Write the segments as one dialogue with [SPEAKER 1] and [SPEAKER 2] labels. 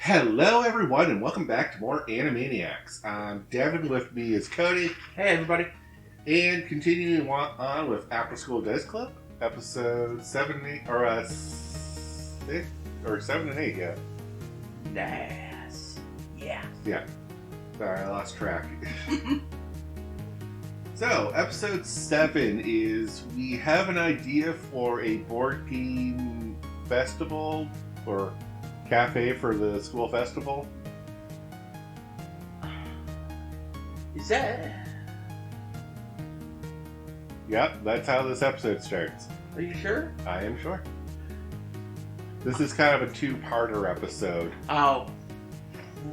[SPEAKER 1] Hello, everyone, and welcome back to more Animaniacs. I'm Devin. With me is Cody,
[SPEAKER 2] Hey, everybody.
[SPEAKER 1] and continuing on with After School Dice Club, episode 7 and 8, or 6, or 7 and 8, yeah.
[SPEAKER 2] Nice. Yeah.
[SPEAKER 1] Yeah. Sorry, I lost track. So, episode 7 is we have an idea for a board game festival, or cafe for the school festival.
[SPEAKER 2] Is that...
[SPEAKER 1] Yep, that's how this episode starts.
[SPEAKER 2] Are you sure?
[SPEAKER 1] I am sure. This is kind of a two-parter episode.
[SPEAKER 2] Oh.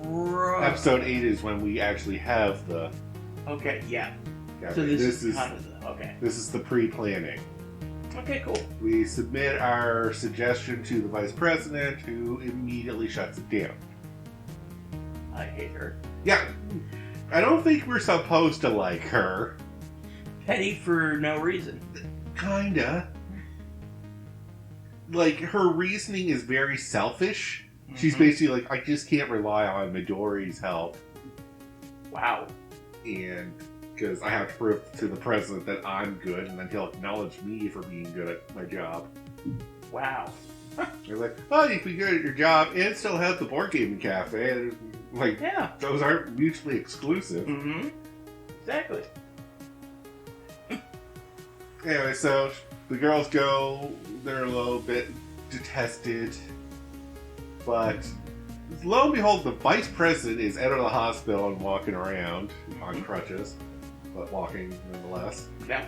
[SPEAKER 2] Right.
[SPEAKER 1] Episode 8 is when we actually have the
[SPEAKER 2] Okay, yeah.
[SPEAKER 1] cafe.
[SPEAKER 2] So this is kind of the... Okay.
[SPEAKER 1] This is the pre-planning.
[SPEAKER 2] Okay, cool.
[SPEAKER 1] We submit our suggestion to the vice president, who immediately shuts it down.
[SPEAKER 2] I hate her.
[SPEAKER 1] Yeah, I don't think we're supposed to like her.
[SPEAKER 2] Petty for no reason.
[SPEAKER 1] Kinda. Like, her reasoning is very selfish. She's
[SPEAKER 2] Mhm.
[SPEAKER 1] basically like, I just can't rely on Midori's help.
[SPEAKER 2] Wow.
[SPEAKER 1] And because I have to prove to the president that I'm good, and then he'll acknowledge me for being good at my job.
[SPEAKER 2] Wow.
[SPEAKER 1] They're like, oh, you can be good at your job and still have the board gaming cafe. And like,
[SPEAKER 2] Yeah.
[SPEAKER 1] those aren't mutually exclusive.
[SPEAKER 2] Mm-hmm. Exactly.
[SPEAKER 1] Anyway, so the girls go, they're a little bit detested, but lo and behold, the vice president is out of the hospital and walking around on
[SPEAKER 2] Mhm.
[SPEAKER 1] crutches, but walking nonetheless.
[SPEAKER 2] Yeah.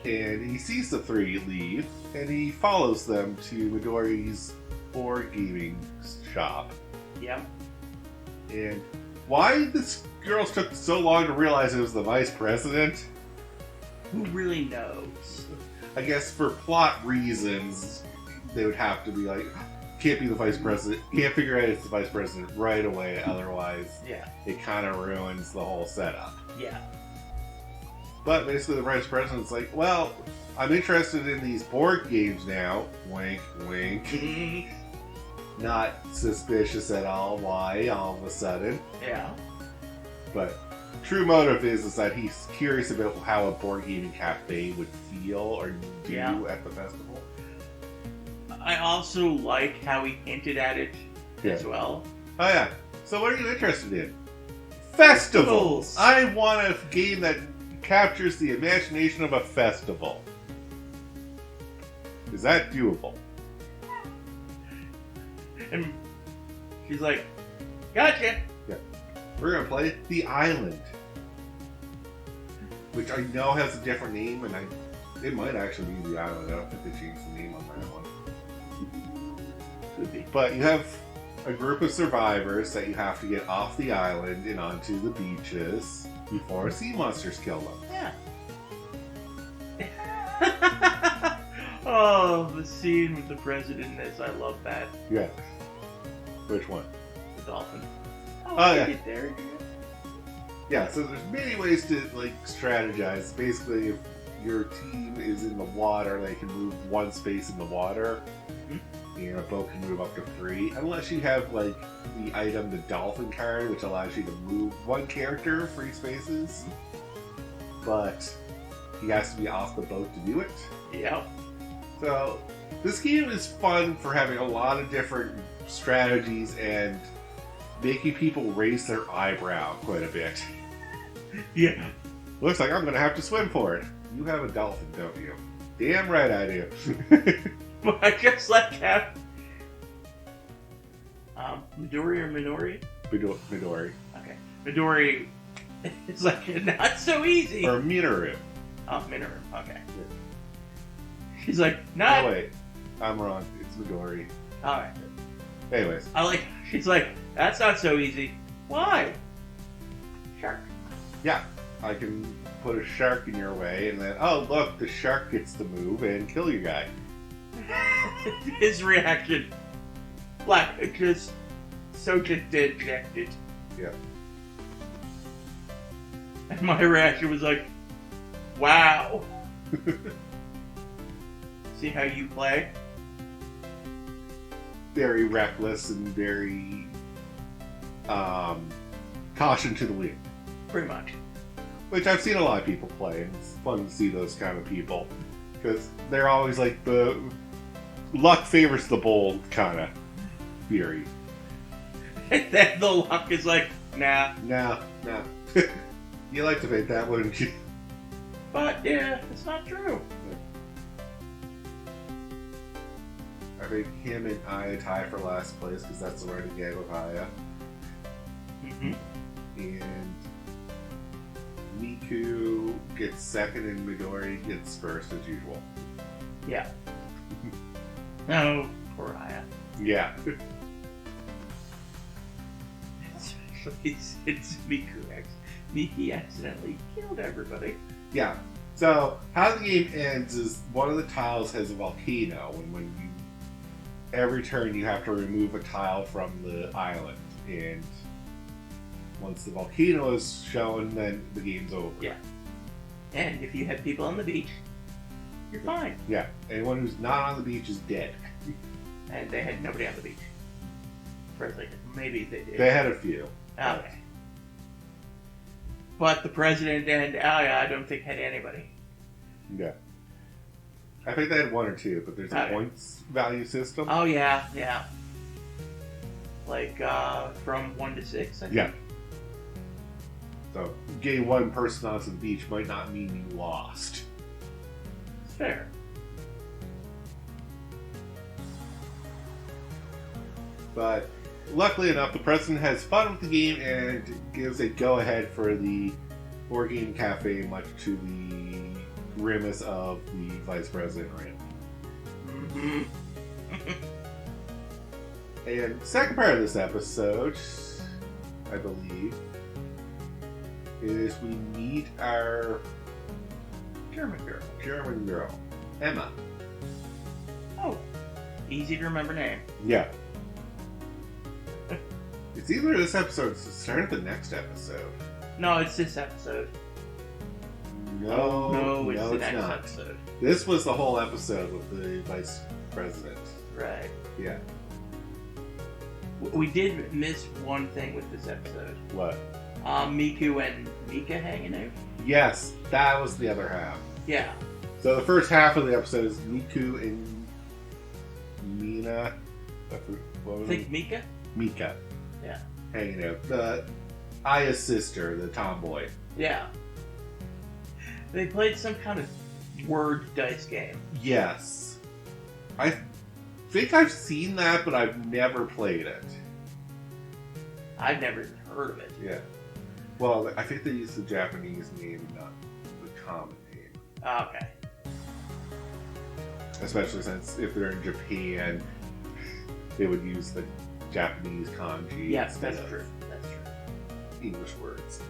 [SPEAKER 1] And he sees the three leave, and he follows them to Midori's board gaming shop.
[SPEAKER 2] Yeah.
[SPEAKER 1] And why this girls took so long to realize it was the vice president?
[SPEAKER 2] Who really knows?
[SPEAKER 1] I guess for plot reasons, they would have to be like, can't be the vice president, can't figure out it's the vice president right away, otherwise
[SPEAKER 2] Yeah.
[SPEAKER 1] it kind of ruins the whole setup.
[SPEAKER 2] Yeah.
[SPEAKER 1] But basically the vice president's like, well, I'm interested in these board games now, wink, wink.
[SPEAKER 2] Mhm.
[SPEAKER 1] Not suspicious at all why all of a sudden.
[SPEAKER 2] Yeah.
[SPEAKER 1] But true motive is that he's curious about how a board gaming cafe would feel or do
[SPEAKER 2] Yeah.
[SPEAKER 1] at the festival.
[SPEAKER 2] I also like how he hinted at it as well.
[SPEAKER 1] Oh yeah. So what are you interested in? Festivals!
[SPEAKER 2] Festivals.
[SPEAKER 1] I want a game that captures the imagination of a festival. Is that doable?
[SPEAKER 2] And she's like, gotcha.
[SPEAKER 1] We're gonna play The Island. Which I know has a different name, and it might actually be The Island. I don't think they changed the name on that one.
[SPEAKER 2] Could be.
[SPEAKER 1] But you have a group of survivors that you have to get off the island and onto the beaches before sea monsters kill them.
[SPEAKER 2] Yeah. Oh, the scene with the president is, I love that.
[SPEAKER 1] Yeah. Which one?
[SPEAKER 2] The dolphin.
[SPEAKER 1] Oh, yeah.
[SPEAKER 2] Get there.
[SPEAKER 1] Yeah, so there's many ways to like strategize. Basically, if your team is in the water, they can move one space in the water, and a boat can move up to 3, unless you have like the item, the dolphin card, which allows you to move one character 3 spaces. But he has to be off the boat to do it.
[SPEAKER 2] Yep.
[SPEAKER 1] So this game is fun for having a lot of different strategies and making people raise their eyebrow quite a bit.
[SPEAKER 2] Yeah.
[SPEAKER 1] Looks like I'm gonna have to swim for it. You have a dolphin, don't you? Damn right I do.
[SPEAKER 2] But I just like how Midori or Minori?
[SPEAKER 1] Midori.
[SPEAKER 2] Okay. Midori is like not so easy.
[SPEAKER 1] Or Minoru.
[SPEAKER 2] Oh, Minoru. Okay. She's like, not.
[SPEAKER 1] Oh wait, I'm wrong. It's Midori.
[SPEAKER 2] Alright.
[SPEAKER 1] Anyways,
[SPEAKER 2] I like, she's like, that's not so easy. Why? Shark.
[SPEAKER 1] yeah, I can put a shark in your way, and then oh look, the shark gets to move and kill your guy.
[SPEAKER 2] His reaction, like, just so dejected.
[SPEAKER 1] Yeah.
[SPEAKER 2] And my reaction was like, wow. See how you play?
[SPEAKER 1] very reckless and very caution to the wind.
[SPEAKER 2] Pretty much.
[SPEAKER 1] Which I've seen a lot of people play, and it's fun to see those kind of people. Because they're always like the luck favors the bold kind of theory.
[SPEAKER 2] And then the luck is like, nah.
[SPEAKER 1] No. You like to think that, wouldn't you?
[SPEAKER 2] But yeah, it's not true.
[SPEAKER 1] I think him and Aya tie for last place because that's the running gag with Aya.
[SPEAKER 2] Mm-hmm.
[SPEAKER 1] And Miku gets second and Midori gets first as usual.
[SPEAKER 2] Yeah. No, poor Aya.
[SPEAKER 1] Yeah.
[SPEAKER 2] It's Miku. Miki accidentally killed everybody.
[SPEAKER 1] Yeah. So how the game ends is one of the tiles has a volcano, and when you every turn you have to remove a tile from the island, and once the volcano is shown, then the game's over.
[SPEAKER 2] Yeah. And if you have people on the beach, you're fine.
[SPEAKER 1] Yeah. Anyone who's not on the beach is dead.
[SPEAKER 2] And they had nobody on the beach. For a second. Maybe they did.
[SPEAKER 1] They had a few.
[SPEAKER 2] Okay. But the president and Aya, I don't think had anybody.
[SPEAKER 1] Yeah. I think they had one or two, but there's a
[SPEAKER 2] Okay.
[SPEAKER 1] points value system.
[SPEAKER 2] Oh yeah. Like from 1 to 6, I think.
[SPEAKER 1] Yeah. So getting one person onto the beach might not mean you lost.
[SPEAKER 2] It's fair.
[SPEAKER 1] But luckily enough, the president has fun with the game and gives a go-ahead for the board game cafe, much to the grimace of the vice president Ram.
[SPEAKER 2] Mm-hmm.
[SPEAKER 1] And second part of this episode, I believe, is we meet our
[SPEAKER 2] German girl.
[SPEAKER 1] Emma.
[SPEAKER 2] Oh, easy to remember name.
[SPEAKER 1] Yeah. It's either this episode or the start of the next episode.
[SPEAKER 2] No, it's this episode.
[SPEAKER 1] No,
[SPEAKER 2] it's the next
[SPEAKER 1] not.
[SPEAKER 2] episode.
[SPEAKER 1] This was the whole episode with the vice president.
[SPEAKER 2] Right.
[SPEAKER 1] Yeah.
[SPEAKER 2] We did miss one thing with this episode.
[SPEAKER 1] What?
[SPEAKER 2] Miku and Mika hanging out.
[SPEAKER 1] Yes, that was the other half.
[SPEAKER 2] Yeah.
[SPEAKER 1] So the first half of the episode is Miku and Mina. What
[SPEAKER 2] I
[SPEAKER 1] was
[SPEAKER 2] think
[SPEAKER 1] it?
[SPEAKER 2] Mika?
[SPEAKER 1] Mika.
[SPEAKER 2] Yeah.
[SPEAKER 1] Hanging out. The Aya's sister, the tomboy.
[SPEAKER 2] Yeah. They played some kind of word dice game.
[SPEAKER 1] Yes. I think I've seen that, but I've never played it.
[SPEAKER 2] I've never even heard of it.
[SPEAKER 1] Yeah. Well, I think they use the Japanese name, not the common name.
[SPEAKER 2] Okay.
[SPEAKER 1] Especially since if they're in Japan, they would use the Japanese kanji
[SPEAKER 2] Yes,
[SPEAKER 1] instead
[SPEAKER 2] that's
[SPEAKER 1] of
[SPEAKER 2] true. That's true.
[SPEAKER 1] English words.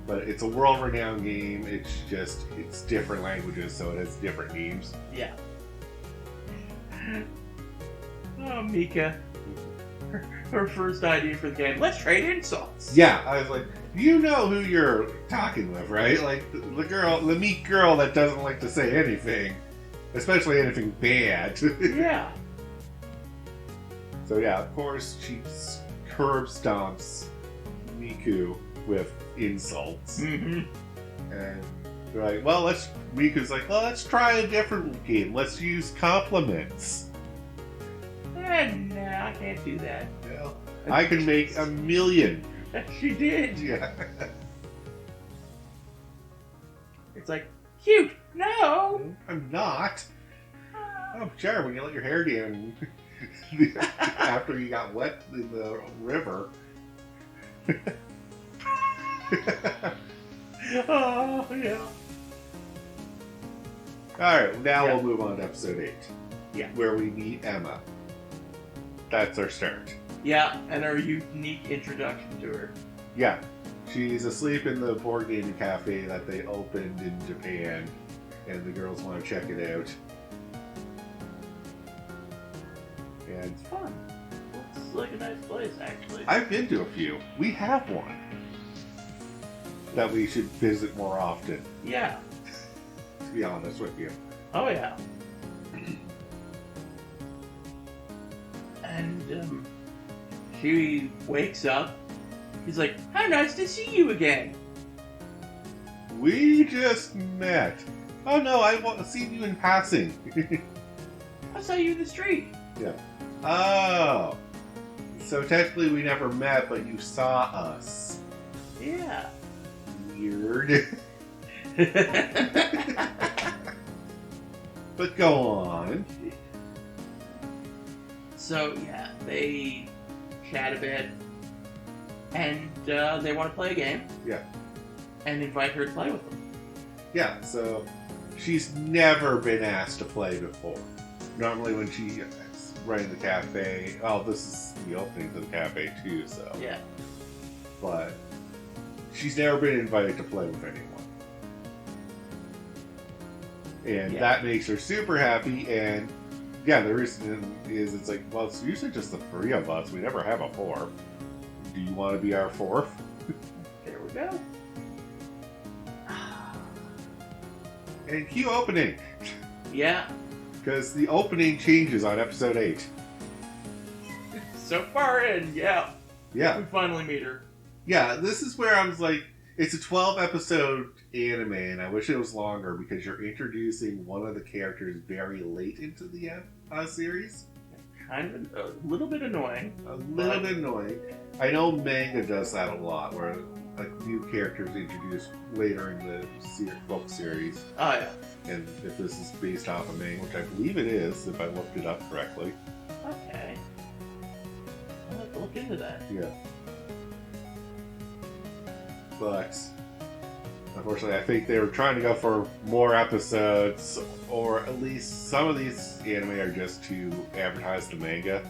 [SPEAKER 1] But it's a world-renowned game. It's different languages, so it has different names.
[SPEAKER 2] Yeah. Oh, Mika. Her first idea for the game. Let's trade insults.
[SPEAKER 1] Yeah, I was like, you know who you're talking with, right? Like the meek girl that doesn't like to say anything, especially anything bad.
[SPEAKER 2] Yeah.
[SPEAKER 1] So yeah, of course she curb stomps Miku with insults,
[SPEAKER 2] Mm-hmm.
[SPEAKER 1] and they're like, Miku's like, well, let's try a different game. Let's use compliments.
[SPEAKER 2] Nah, I can't do that.
[SPEAKER 1] Well, I can make 1 million.
[SPEAKER 2] She did.
[SPEAKER 1] Yeah.
[SPEAKER 2] It's like, cute. No.
[SPEAKER 1] I'm not. Oh, sure, when you let your hair down after you got wet in the river.
[SPEAKER 2] Oh, yeah.
[SPEAKER 1] Alright, now
[SPEAKER 2] Yeah.
[SPEAKER 1] we'll move on to episode 8.
[SPEAKER 2] Yeah.
[SPEAKER 1] Where we meet Emma. That's our start.
[SPEAKER 2] Yeah, and our unique introduction to her.
[SPEAKER 1] Yeah. She's asleep in the board gaming cafe that they opened in Japan, and the girls want to check it out. And
[SPEAKER 2] It's fun. It's like a nice place, actually.
[SPEAKER 1] I've been to a few. We have one that we should visit more often,
[SPEAKER 2] Yeah.
[SPEAKER 1] to be honest with you.
[SPEAKER 2] Oh, yeah. she wakes up. He's like, "How nice to see you again."
[SPEAKER 1] We just met. Oh no, I've seen you in passing.
[SPEAKER 2] I saw you in the street.
[SPEAKER 1] Yeah. Oh. So technically we never met, but you saw us.
[SPEAKER 2] Yeah.
[SPEAKER 1] Weird. But go on.
[SPEAKER 2] So yeah, they chat a bit, and they want to play a game.
[SPEAKER 1] Yeah.
[SPEAKER 2] And invite her to play with them.
[SPEAKER 1] Yeah, so she's never been asked to play before. Normally when she's running the cafe, oh, this is the opening to the cafe too, so.
[SPEAKER 2] Yeah.
[SPEAKER 1] But she's never been invited to play with anyone. And that makes her super happy, and yeah, the reason is it's like, well, it's usually just the three of us. We never have a fourth. Do you want to be our fourth?
[SPEAKER 2] There we go.
[SPEAKER 1] And cue opening.
[SPEAKER 2] Yeah.
[SPEAKER 1] Because the opening changes on episode 8.
[SPEAKER 2] So far in, yeah.
[SPEAKER 1] Yeah.
[SPEAKER 2] We finally meet her.
[SPEAKER 1] Yeah, this is where I was like, it's a 12-episode anime, and I wish it was longer because you're introducing one of the characters very late into the series.
[SPEAKER 2] Kind of a little bit annoying.
[SPEAKER 1] A little bit annoying. I know manga does that a lot, where like new characters introduced later in the book series.
[SPEAKER 2] Oh, yeah.
[SPEAKER 1] And if this is based off a manga, which I believe it is, if I looked it up correctly.
[SPEAKER 2] Okay. I'll have to look into that.
[SPEAKER 1] Yeah. But unfortunately, I think they were trying to go for more episodes, or at least some of these anime are just to advertise the manga.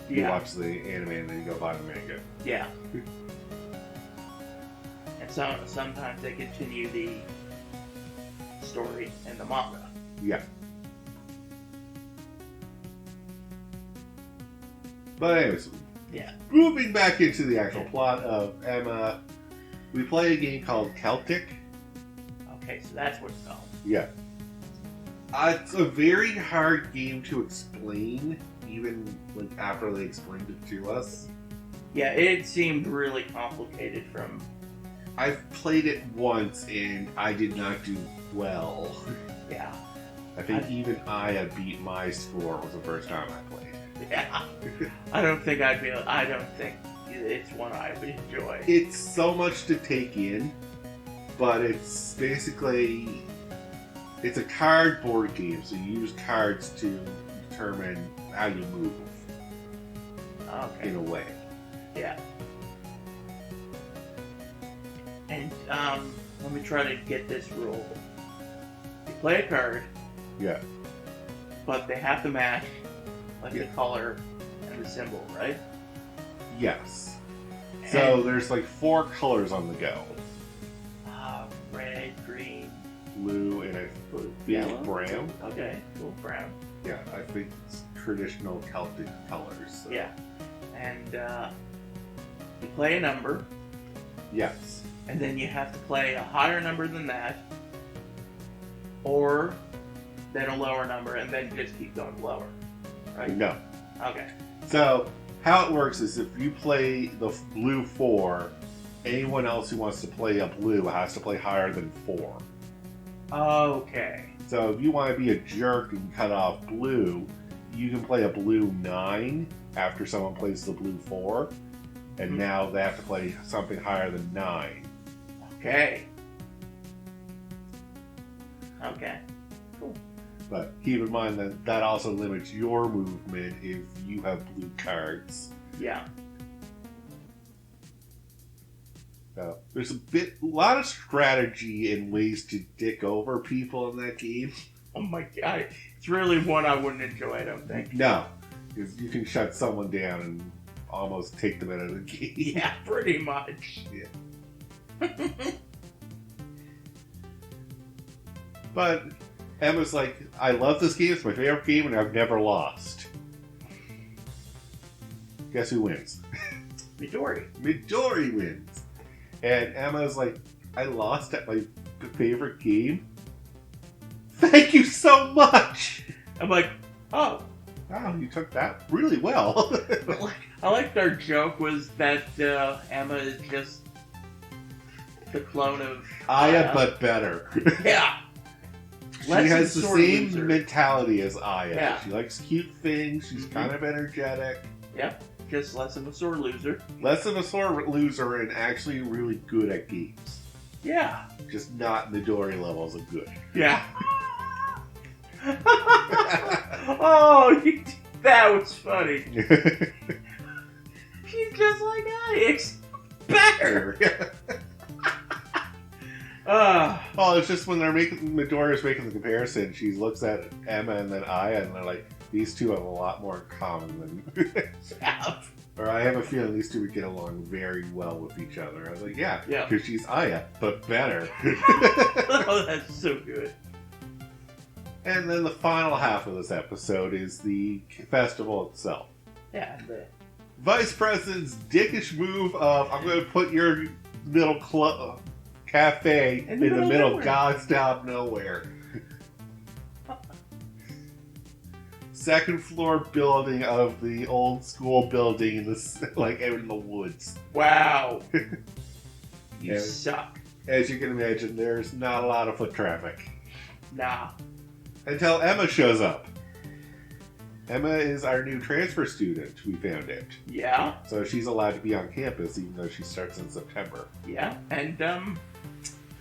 [SPEAKER 1] You watch the anime and then you go buy the manga.
[SPEAKER 2] Yeah. And sometimes they continue the story in the manga.
[SPEAKER 1] Yeah. But anyways,
[SPEAKER 2] yeah.
[SPEAKER 1] Moving back into the actual plot of Emma, we play a game called Celtic.
[SPEAKER 2] Okay, so that's what it's called.
[SPEAKER 1] Yeah. It's a very hard game to explain, even like after they explained it to us.
[SPEAKER 2] Yeah, it seemed really complicated from...
[SPEAKER 1] I've played it once and I did not do well.
[SPEAKER 2] Yeah.
[SPEAKER 1] I think even I had beat my score was the first time I played.
[SPEAKER 2] Yeah. I don't think it's one I would enjoy.
[SPEAKER 1] It's so much to take in, but it's basically... It's a cardboard game, so you use cards to determine how you move.
[SPEAKER 2] Okay.
[SPEAKER 1] In a way.
[SPEAKER 2] Yeah. And, let me try to get this rule. You play a card.
[SPEAKER 1] Yeah.
[SPEAKER 2] But they have to match, like, the color and the symbol, right?
[SPEAKER 1] Yes. So there's like 4 colors on the go.
[SPEAKER 2] Red, green,
[SPEAKER 1] blue, and I think brown.
[SPEAKER 2] Okay, cool, brown.
[SPEAKER 1] Yeah, I think it's traditional Celtic colors. So.
[SPEAKER 2] Yeah. And you play a number.
[SPEAKER 1] Yes.
[SPEAKER 2] And then you have to play a higher number than that. Or then a lower number, and then just keep going lower. Right?
[SPEAKER 1] No.
[SPEAKER 2] Okay.
[SPEAKER 1] So, how it works is if you play the blue 4, anyone else who wants to play a blue has to play higher than 4.
[SPEAKER 2] Okay.
[SPEAKER 1] So if you want to be a jerk and cut off blue, you can play a blue 9 after someone plays the blue 4, and now they have to play something higher than 9.
[SPEAKER 2] Okay. Okay. Cool.
[SPEAKER 1] But keep in mind that that also limits your movement if you have blue cards.
[SPEAKER 2] Yeah.
[SPEAKER 1] So there's a lot of strategy and ways to dick over people in that game.
[SPEAKER 2] Oh my god. It's really one I wouldn't enjoy, I don't think.
[SPEAKER 1] No. Because you can shut someone down and almost take them out of the game.
[SPEAKER 2] Yeah, pretty much.
[SPEAKER 1] Yeah. But Emma's like, I love this game, it's my favorite game, and I've never lost. Guess who wins?
[SPEAKER 2] Midori.
[SPEAKER 1] Midori wins. And Emma's like, I lost at my favorite game? Thank you so much!
[SPEAKER 2] I'm like, oh,
[SPEAKER 1] Oh, you took that really well.
[SPEAKER 2] I liked our joke was that Emma is just the clone of
[SPEAKER 1] Aya, but better.
[SPEAKER 2] Yeah.
[SPEAKER 1] She
[SPEAKER 2] Less
[SPEAKER 1] has the
[SPEAKER 2] sore
[SPEAKER 1] same
[SPEAKER 2] loser.
[SPEAKER 1] mentality as Aya.
[SPEAKER 2] Yeah.
[SPEAKER 1] She likes cute things. She's
[SPEAKER 2] Mhm.
[SPEAKER 1] kind of energetic.
[SPEAKER 2] Yep. Just less of a sore loser.
[SPEAKER 1] Less of a sore loser and actually really good at games.
[SPEAKER 2] Yeah.
[SPEAKER 1] Just not Midori levels of good.
[SPEAKER 2] Yeah. Oh, that was funny. She's just like Ix. Better.
[SPEAKER 1] Oh, it's just when Midori's making the comparison, she looks at Emma and then Aya, and they're like, these two have a lot more in common than. Or I have a feeling these two would get along very well with each other. I was like, yeah,
[SPEAKER 2] Yeah.
[SPEAKER 1] because she's Aya, but better.
[SPEAKER 2] Oh, that's so good.
[SPEAKER 1] And then the final half of this episode is the festival itself.
[SPEAKER 2] Yeah.
[SPEAKER 1] Vice President's dickish move of, I'm going to put your little cafe in the middle of God's nowhere. Second floor building of the old school building in the out in the woods.
[SPEAKER 2] Wow. You
[SPEAKER 1] Yeah.
[SPEAKER 2] suck.
[SPEAKER 1] As you can imagine, there's not a lot of foot traffic.
[SPEAKER 2] Nah.
[SPEAKER 1] Until Emma shows up. Emma is our new transfer student, we found out.
[SPEAKER 2] Yeah.
[SPEAKER 1] So she's allowed to be on campus even though she starts in September.
[SPEAKER 2] Yeah. And,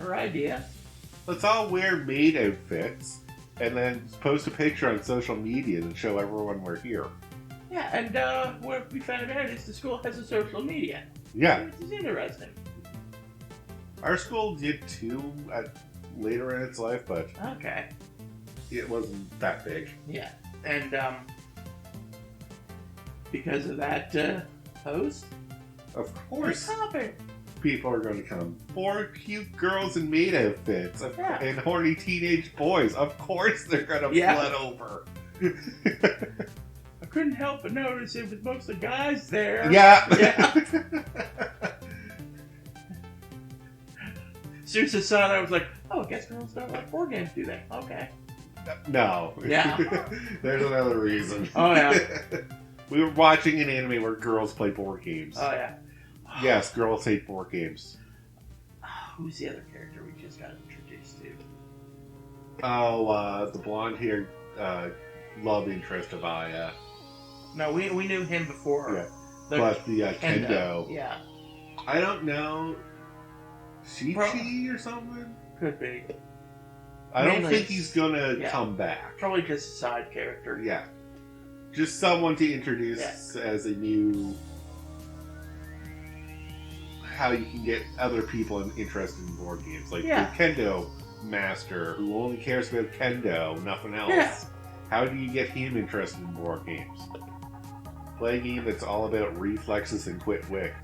[SPEAKER 2] her idea.
[SPEAKER 1] Let's all wear maid outfits and then post a picture on social media and show everyone we're here.
[SPEAKER 2] Yeah, and, what we found out is the school has a social media.
[SPEAKER 1] Yeah.
[SPEAKER 2] Which is interesting.
[SPEAKER 1] Our school did too later in its life, but
[SPEAKER 2] Okay.
[SPEAKER 1] it wasn't that big.
[SPEAKER 2] Yeah. And, because of that, post,
[SPEAKER 1] Of course,
[SPEAKER 2] topic.
[SPEAKER 1] people are going to come. 4 cute girls in maid outfits
[SPEAKER 2] Yeah.
[SPEAKER 1] and horny teenage boys. Of course they're going to
[SPEAKER 2] Yeah.
[SPEAKER 1] flood over.
[SPEAKER 2] I couldn't help but notice it was mostly guys there.
[SPEAKER 1] Yeah.
[SPEAKER 2] Yeah. As soon as I saw that, I was like, oh, I guess girls don't like board games, do they? Okay.
[SPEAKER 1] No.
[SPEAKER 2] Yeah.
[SPEAKER 1] There's another reason.
[SPEAKER 2] Oh, yeah.
[SPEAKER 1] We were watching an anime where girls play board games.
[SPEAKER 2] Oh, yeah.
[SPEAKER 1] Yes, girls hate board games.
[SPEAKER 2] Who's the other character we just got introduced to?
[SPEAKER 1] Oh, the blonde-haired love interest of Aya.
[SPEAKER 2] No, we knew him before.
[SPEAKER 1] Yeah.
[SPEAKER 2] The
[SPEAKER 1] But the Kendo.
[SPEAKER 2] Yeah,
[SPEAKER 1] I don't know. Shichi or something?
[SPEAKER 2] could be.
[SPEAKER 1] I don't
[SPEAKER 2] Mainly
[SPEAKER 1] think he's gonna
[SPEAKER 2] yeah.
[SPEAKER 1] come back.
[SPEAKER 2] Probably just a side character.
[SPEAKER 1] Yeah. Just someone to introduce as a new... How you can get other people interested in board games. Like the Kendo master who only cares about Kendo, nothing else.
[SPEAKER 2] Yeah.
[SPEAKER 1] How do you get him interested in board games? Play a game that's all about reflexes and quick-wicked.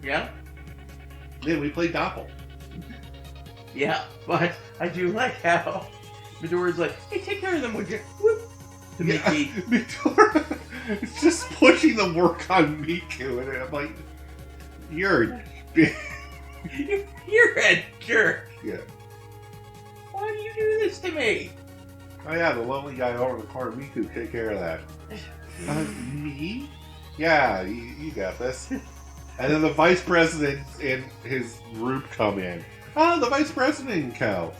[SPEAKER 2] Yeah.
[SPEAKER 1] Then we play Doppel.
[SPEAKER 2] Yeah, but I do like how Midori's like, hey, take care of them, would you? Whoop. To Mickey.
[SPEAKER 1] Midori is just pushing the work on Miku, and I'm like, you're
[SPEAKER 2] You're a jerk.
[SPEAKER 1] Yeah.
[SPEAKER 2] Why do you do this to me?
[SPEAKER 1] Oh yeah, the lonely guy over in the corner, Miku, take care of that. Me? Yeah, you got this. And then the vice president and his group come in. Oh, the vice president cow.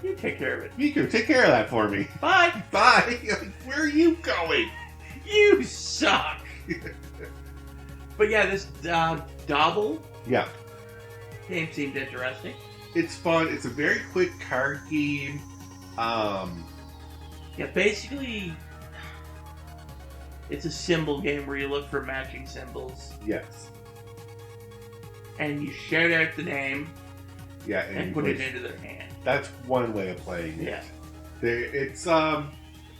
[SPEAKER 2] You take care of it.
[SPEAKER 1] Miku, take care of that for me.
[SPEAKER 2] Bye.
[SPEAKER 1] Bye. Where are you going?
[SPEAKER 2] You suck. But yeah, this Dobble
[SPEAKER 1] Yeah.
[SPEAKER 2] game seemed interesting.
[SPEAKER 1] It's fun. It's a very quick card game.
[SPEAKER 2] Yeah, basically, it's a symbol game where you look for matching symbols
[SPEAKER 1] Yes.
[SPEAKER 2] and you shout out the name
[SPEAKER 1] Yeah,
[SPEAKER 2] and put it into their hand.
[SPEAKER 1] That's one way of playing it.
[SPEAKER 2] Yeah.
[SPEAKER 1] It's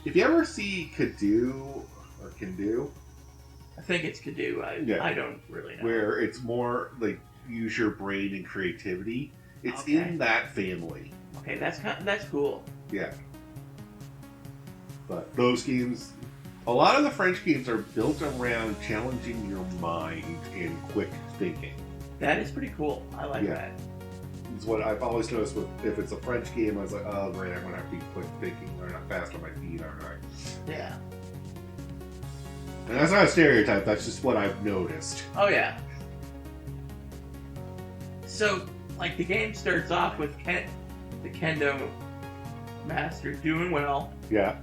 [SPEAKER 1] if you ever see Kadu or Kendu,
[SPEAKER 2] I think it's Kadu. I don't really know.
[SPEAKER 1] where it's more like use your brain and creativity. It's
[SPEAKER 2] Okay.
[SPEAKER 1] in that family.
[SPEAKER 2] Okay, that's cool.
[SPEAKER 1] Yeah. But those games, a lot of the French games are built around challenging your mind and quick thinking.
[SPEAKER 2] That is pretty cool. I like
[SPEAKER 1] Yeah.
[SPEAKER 2] that.
[SPEAKER 1] It's what I've always noticed with if it's a French game, I was like, oh great, I'm gonna have to be quick thinking, learn how fast on my feet, aren't I?
[SPEAKER 2] Yeah.
[SPEAKER 1] And that's not a stereotype, that's just what I've noticed.
[SPEAKER 2] Oh yeah. So, like, the game starts off with the kendo master doing well.
[SPEAKER 1] Yeah.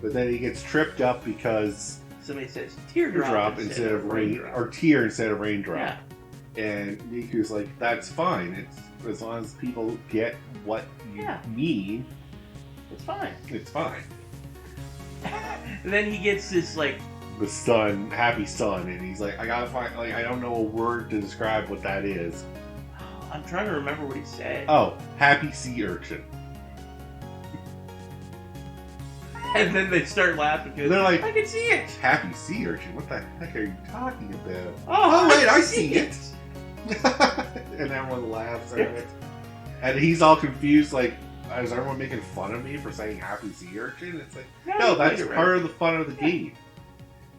[SPEAKER 1] But then he gets tripped up because
[SPEAKER 2] Somebody says teardrop
[SPEAKER 1] instead of raindrop, or tear instead of raindrop.
[SPEAKER 2] Yeah.
[SPEAKER 1] And Miku's like, that's fine. It's as long as people get what you need,
[SPEAKER 2] It's fine.
[SPEAKER 1] it's fine.
[SPEAKER 2] And then he gets this, like,
[SPEAKER 1] The sun, happy sun, and he's like, I gotta find, like, I don't know a word to describe what that is.
[SPEAKER 2] I'm trying to remember what he said.
[SPEAKER 1] Oh, happy sea urchin.
[SPEAKER 2] And then they start laughing because
[SPEAKER 1] They're like,
[SPEAKER 2] I can see it.
[SPEAKER 1] happy sea urchin? What the heck are you talking about?
[SPEAKER 2] Oh,
[SPEAKER 1] wait, I see it. And everyone laughs at it. And he's all confused, like, is everyone making fun of me for saying happy sea urchin? It's like, no, that's part of the fun of the game.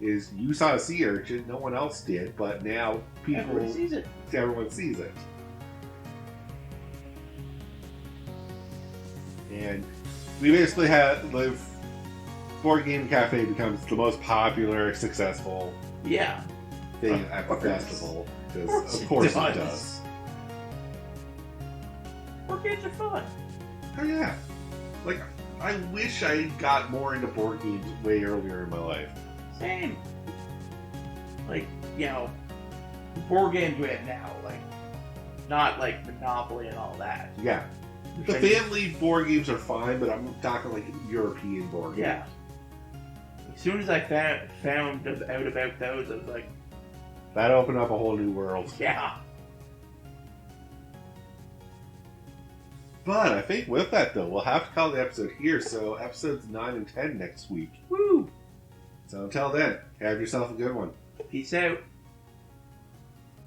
[SPEAKER 1] Is you saw a sea urchin, no one else did, but now
[SPEAKER 2] Everyone sees it.
[SPEAKER 1] everyone sees it. And we basically had the Board Game Cafe becomes the most popular, successful
[SPEAKER 2] Yeah.
[SPEAKER 1] thing
[SPEAKER 2] Of
[SPEAKER 1] at the
[SPEAKER 2] course.
[SPEAKER 1] festival. Because
[SPEAKER 2] Of
[SPEAKER 1] of
[SPEAKER 2] course
[SPEAKER 1] course
[SPEAKER 2] it
[SPEAKER 1] it
[SPEAKER 2] does.
[SPEAKER 1] does.
[SPEAKER 2] Board games are fun.
[SPEAKER 1] Oh yeah. Like, I wish I got more into board games way earlier in my life.
[SPEAKER 2] Same. Like, you know, the board games we have now, like, not like Monopoly and all that.
[SPEAKER 1] Yeah. The family board games are fine, but I'm talking like European board games.
[SPEAKER 2] Yeah. As soon as I found out about those, I was like,
[SPEAKER 1] That opened up a whole new world.
[SPEAKER 2] yeah.
[SPEAKER 1] But I think with that, though, we'll have to call the episode here. So episodes 9 and 10 next week.
[SPEAKER 2] Woo!
[SPEAKER 1] So until then, have yourself a good one.
[SPEAKER 2] Peace out.